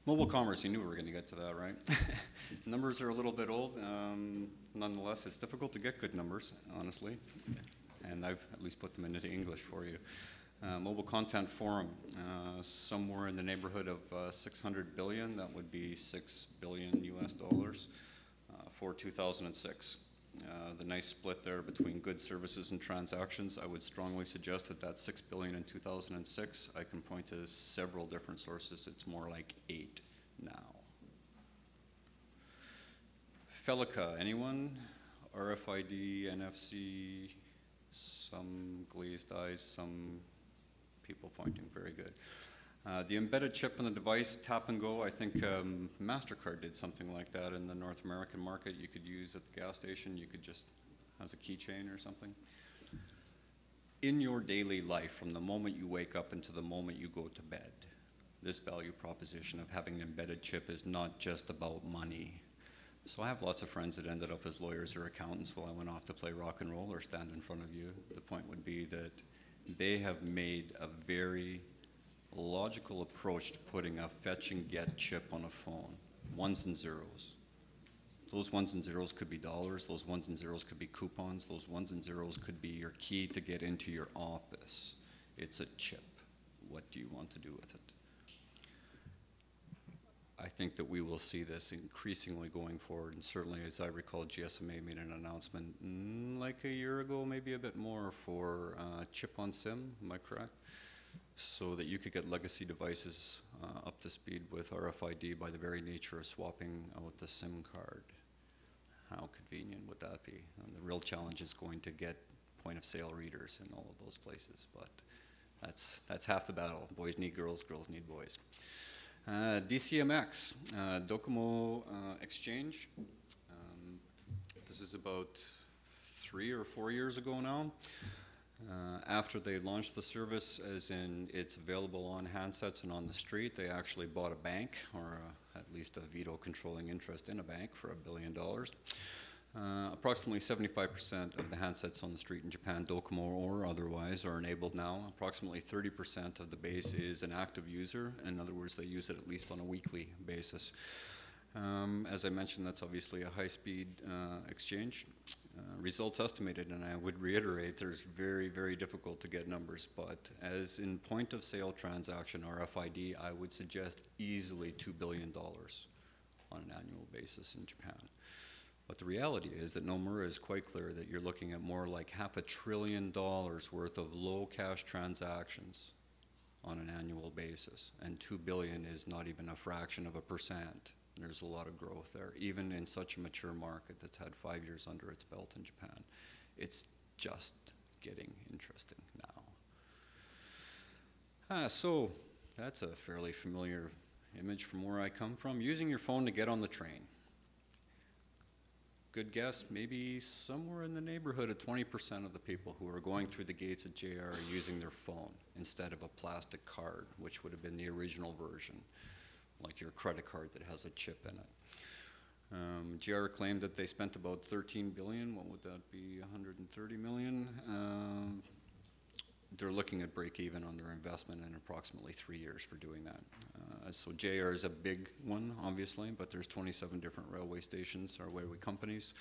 Mobile commerce, you knew we were going to get to that, right? Numbers are a little bit old. Nonetheless, it's difficult to get good numbers, honestly. And I've at least put them into English for you. Mobile Content Forum, somewhere in the neighborhood of 600 billion. That would be 6 billion US dollars for 2006. The nice split there between goods, services, and transactions. I would strongly suggest that that's 6 billion in 2006. I can point to several different sources. It's more like 8 now. Felica, anyone? RFID, NFC, some glazed eyes, some people pointing. Very good. The embedded chip in the device, tap and go, I think MasterCard did something like that in the North American market. You could use at the gas station, you could just, as a keychain or something. In your daily life, from the moment you wake up until the moment you go to bed, this value proposition of having an embedded chip is not just about money. So I have lots of friends that ended up as lawyers or accountants while I went off to play rock and roll or stand in front of you. The point would be that they have made a very logical approach to putting a fetch and get chip on a phone. Ones and zeros. Those ones and zeros could be dollars, those ones and zeros could be coupons, those ones and zeros could be your key to get into your office. It's a chip. What do you want to do with it? I think that we will see this increasingly going forward, and certainly as I recall, GSMA made an announcement like a year ago, maybe a bit more, for chip on SIM, am I correct? So that you could get legacy devices up to speed with RFID by the very nature of swapping out the SIM card. How convenient would that be? And the real challenge is going to get point of sale readers in all of those places, but that's half the battle. Boys need girls, girls need boys. DCMX, Docomo Exchange. This is about 3 or 4 years ago now. After they launched the service, as in it's available on handsets and on the street, they actually bought a bank, or at least a veto controlling interest in a bank for $1 billion. Approximately 75% of the handsets on the street in Japan, Docomo or otherwise, are enabled now. Approximately 30% of the base is an active user. In other words, they use it at least on a weekly basis. As I mentioned, that's obviously a high-speed exchange. Results estimated, and I would reiterate, there's very, very difficult to get numbers, but as in point-of-sale transaction, RFID, I would suggest easily $2 billion on an annual basis in Japan. But the reality is that Nomura is quite clear that you're looking at more like $500 billion worth of low cash transactions on an annual basis, and 2 billion is not even a fraction of a percent. There's a lot of growth there, even in such a mature market that's had 5 years under its belt in Japan. It's just getting interesting now. So that's a fairly familiar image from where I come from. Using your phone to get on the train. Good guess, maybe somewhere in the neighborhood of 20% of the people who are going through the gates at JR are using their phone instead of a plastic card, which would have been the original version, like your credit card that has a chip in it. JR claimed that they spent about 13 billion. What would that be? 130 million. They're looking at break even on their investment in approximately 3 years for doing that. So JR is a big one, obviously, but there's 27 different railway stations or railway companies.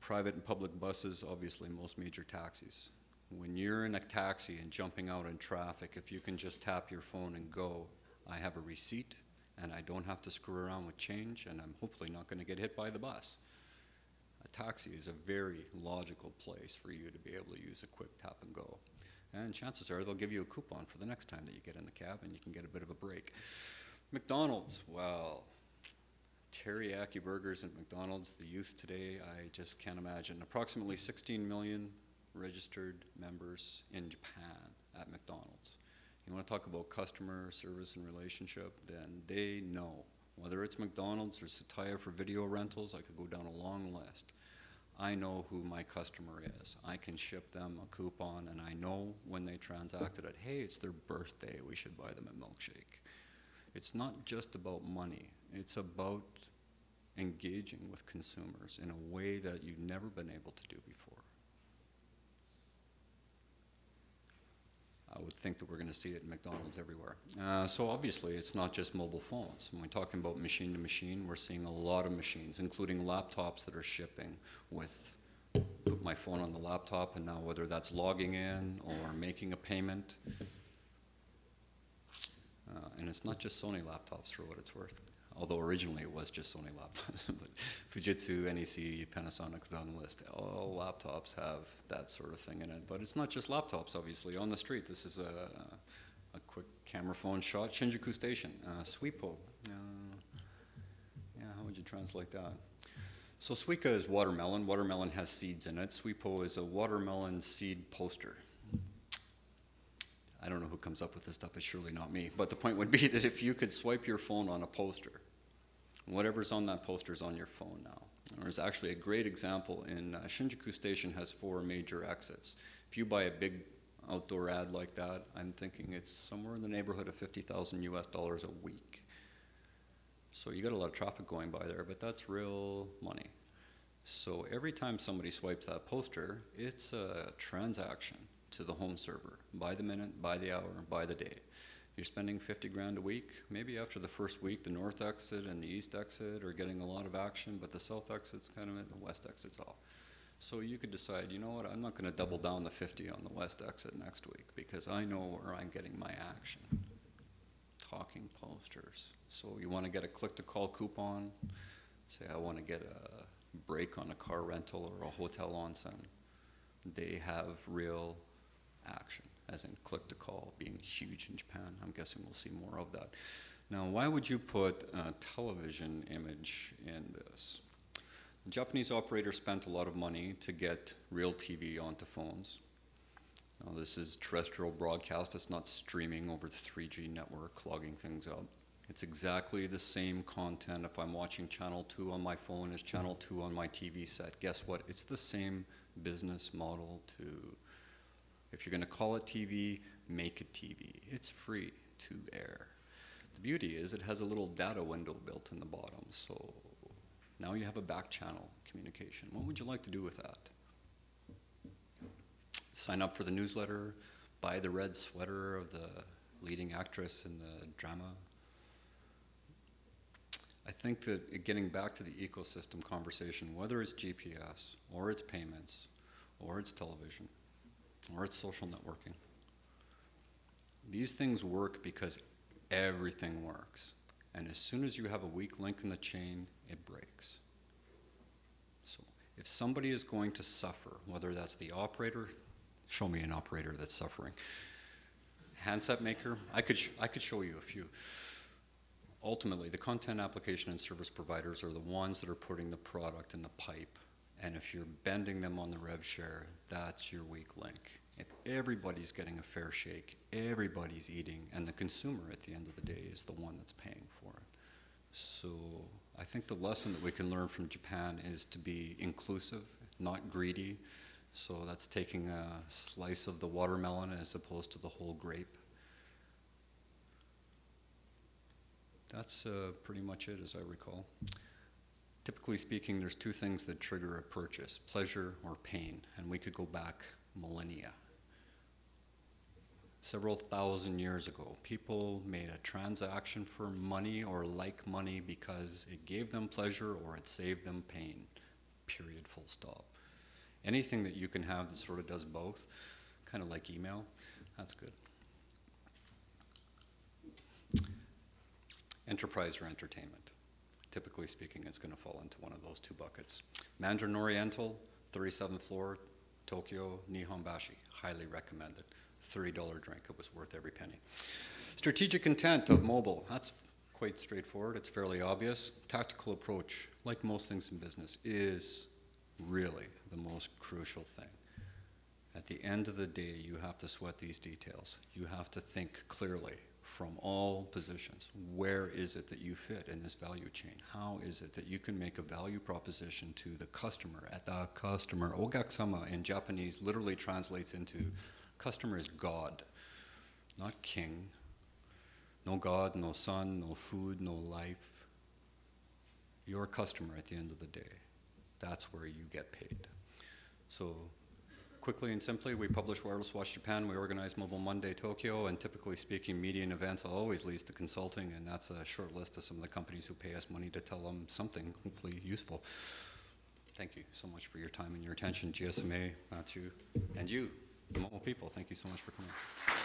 Private and public buses, obviously most major taxis. When you're in a taxi and jumping out in traffic, if you can just tap your phone and go, I have a receipt, and I don't have to screw around with change, and I'm hopefully not going to get hit by the bus. A taxi is a very logical place for you to be able to use a quick tap and go. And chances are they'll give you a coupon for the next time that you get in the cab, and you can get a bit of a break. McDonald's, well, teriyaki burgers at McDonald's, the youth today, I just can't imagine. Approximately 16 million registered members in Japan at McDonald's. You want to talk about customer service and relationship, then they know. Whether it's McDonald's or Sataya for video rentals, I could go down a long list. I know who my customer is. I can ship them a coupon, and I know when they transacted it, hey, it's their birthday, we should buy them a milkshake. It's not just about money. It's about engaging with consumers in a way that you've never been able to do before. I would think that we're going to see it in McDonald's everywhere. So obviously, it's not just mobile phones. When we're talking about machine to machine, we're seeing a lot of machines, including laptops that are shipping with put my phone on the laptop, and now whether that's logging in or making a payment. And it's not just Sony laptops for what it's worth. Although originally it was just Sony laptops, but Fujitsu, NEC, Panasonic are on the list. All laptops have that sort of thing in it. But it's not just laptops, obviously. On the street, this is a quick camera phone shot. Shinjuku Station, Suipo. Yeah, how would you translate that? So Suica is watermelon. Watermelon has seeds in it. Suipo is a watermelon seed poster. I don't know who comes up with this stuff. It's surely not me. But the point would be that if you could swipe your phone on a poster, whatever's on that poster is on your phone now. There's actually a great example in Shinjuku Station has 4 major exits. If you buy a big outdoor ad like that, I'm thinking it's somewhere in the neighborhood of $50,000 US a week. So you got a lot of traffic going by there, but that's real money. So every time somebody swipes that poster, it's a transaction to the home server, by the minute, by the hour, by the day. You're spending 50 grand a week. Maybe after the first week, the north exit and the east exit are getting a lot of action, but the south exit's kind of it, the west exit's off. So you could decide, you know what, I'm not going to double down the 50 on the west exit next week because I know where I'm getting my action. Talking posters. So you want to get a click-to-call coupon, say I want to get a break on a car rental or a hotel onsen. They have real action, as in click-to-call being huge in Japan. I'm guessing we'll see more of that. Now, why would you put a television image in this? The Japanese operator spent a lot of money to get real TV onto phones. Now, this is terrestrial broadcast. It's not streaming over the 3G network, clogging things up. It's exactly the same content if I'm watching Channel 2 on my phone as Channel 2 on my TV set. Guess what? It's the same business model to, if you're going to call it TV, make it TV. It's free to air. The beauty is it has a little data window built in the bottom. So now you have a back channel communication. What would you like to do with that? Sign up for the newsletter, buy the red sweater of the leading actress in the drama. I think that getting back to the ecosystem conversation, whether it's GPS, or it's payments, or it's television, or it's social networking, these things work because everything works. And as soon as you have a weak link in the chain, it breaks. So if somebody is going to suffer, whether that's the operator, show me an operator that's suffering. Handset maker, I could show you a few. Ultimately, the content application and service providers are the ones that are putting the product in the pipe. And if you're bending them on the rev share, that's your weak link. If everybody's getting a fair shake, everybody's eating, and the consumer at the end of the day is the one that's paying for it. So I think the lesson that we can learn from Japan is to be inclusive, not greedy. So that's taking a slice of the watermelon as opposed to the whole grape. That's pretty much it, as I recall. Typically speaking, there's 2 things that trigger a purchase, pleasure or pain, and we could go back millennia. Several thousand years ago, people made a transaction for money or like money because it gave them pleasure or it saved them pain, period, full stop. Anything that you can have that sort of does both, kind of like email, that's good. Enterprise or entertainment. Typically speaking, it's going to fall into one of those 2 buckets. Mandarin Oriental, 37th floor, Tokyo, Nihonbashi. Highly recommended. $30 drink. It was worth every penny. Strategic intent of mobile. That's quite straightforward. It's fairly obvious. Tactical approach, like most things in business, is really the most crucial thing. At the end of the day, you have to sweat these details. You have to think clearly from all positions. Where is it that you fit in this value chain? How is it that you can make a value proposition to the customer? At the customer, ogakusama in Japanese literally translates into customer is God, not king. No God, no sun, no food, no life. You're a customer at the end of the day. That's where you get paid. So quickly and simply, we publish Wireless Watch Japan, we organize Mobile Monday Tokyo, and typically speaking, media and events always leads to consulting, and that's a short list of some of the companies who pay us money to tell them something, hopefully useful. Thank you so much for your time and your attention, GSMA, Matthew, and you, the Momo people. Thank you so much for coming.